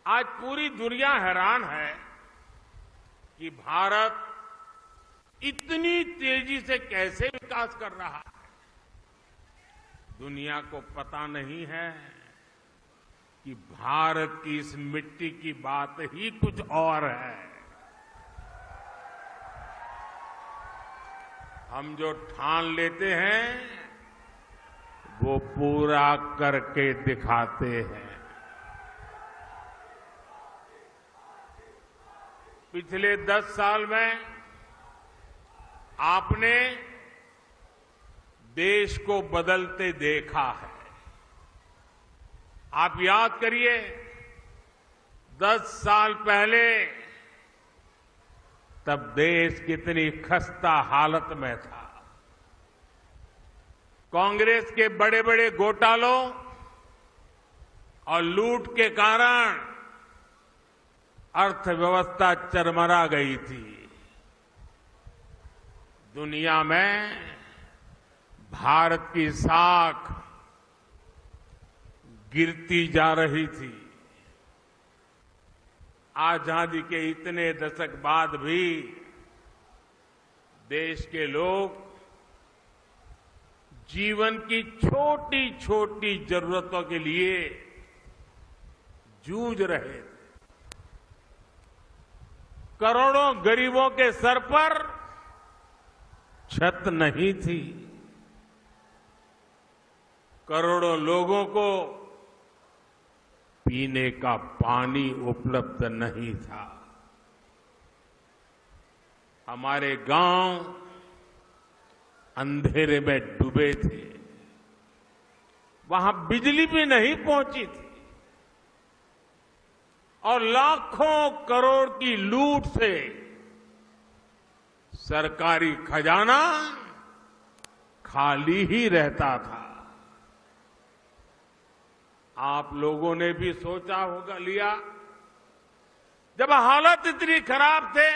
आज पूरी दुनिया हैरान है कि भारत इतनी तेजी से कैसे विकास कर रहा है। दुनिया को पता नहीं है कि भारत की इस मिट्टी की बात ही कुछ और है। हम जो ठान लेते हैं वो पूरा करके दिखाते हैं। पिछले 10 साल में आपने देश को बदलते देखा है। आप याद करिए, 10 साल पहले तब देश कितनी खस्ता हालत में था। कांग्रेस के बड़े बड़े घोटालों और लूट के कारण अर्थव्यवस्था चरमरा गई थी। दुनिया में भारत की साख गिरती जा रही थी। आजादी के इतने दशक बाद भी देश के लोग जीवन की छोटी छोटी जरूरतों के लिए जूझ रहे थे। करोड़ों गरीबों के सर पर छत नहीं थी। करोड़ों लोगों को पीने का पानी उपलब्ध नहीं था। हमारे गांव अंधेरे में डूबे थे। वहां बिजली भी नहीं पहुंची थी और लाखों करोड़ की लूट से सरकारी खजाना खाली ही रहता था। आप लोगों ने भी सोचा होगा लिया, जब हालत इतनी खराब थे,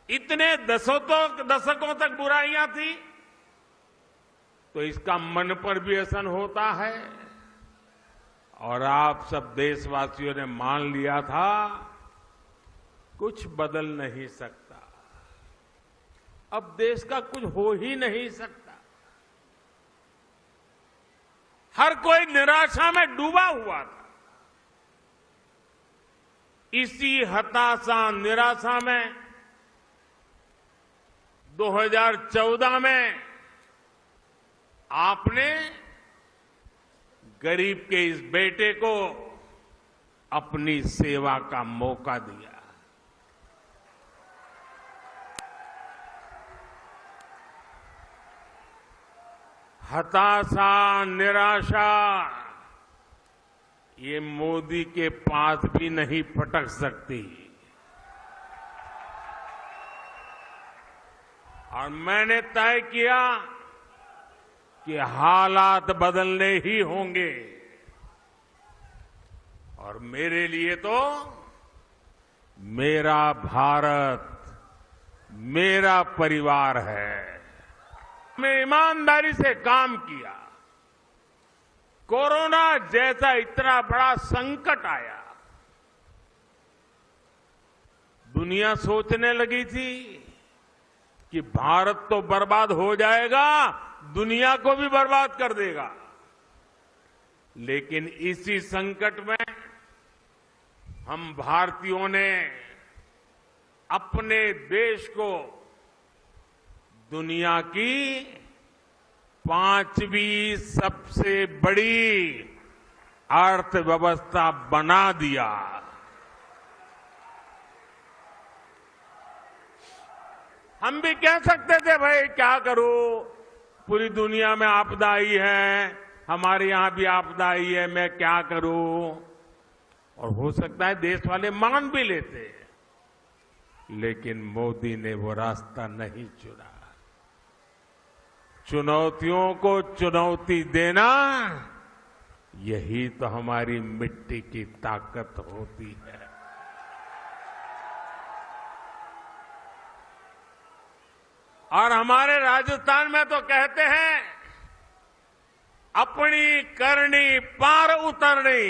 इतने दशकों तक बुराइयां थी, तो इसका मन पर भी असर होता है। और आप सब देशवासियों ने मान लिया था कुछ बदल नहीं सकता, अब देश का कुछ हो ही नहीं सकता। हर कोई निराशा में डूबा हुआ था। इसी हताशा निराशा में 2014 में आपने गरीब के इस बेटे को अपनी सेवा का मौका दिया। हताशा निराशा ये मोदी के पास भी नहीं फटक सकती। और मैंने तय किया कि हालात बदलने ही होंगे। और मेरे लिए तो मेरा भारत मेरा परिवार है। मैं ईमानदारी से काम किया। कोरोना जैसा इतना बड़ा संकट आया, दुनिया सोचने लगी थी कि भारत तो बर्बाद हो जाएगा, दुनिया को भी बर्बाद कर देगा। लेकिन इसी संकट में हम भारतीयों ने अपने देश को दुनिया की 5वीं सबसे बड़ी अर्थव्यवस्था बना दिया। हम भी कह सकते थे भाई क्या करूं, पूरी दुनिया में आपदा आई है, हमारे यहां भी आपदा आई है, मैं क्या करूं। और हो सकता है देश वाले मान भी लेते, लेकिन मोदी ने वो रास्ता नहीं चुना। चुनौतियों को चुनौती देना, यही तो हमारी मिट्टी की ताकत होती है। और हमारे राजस्थान में तो कहते हैं, अपनी करनी पार उतरनी।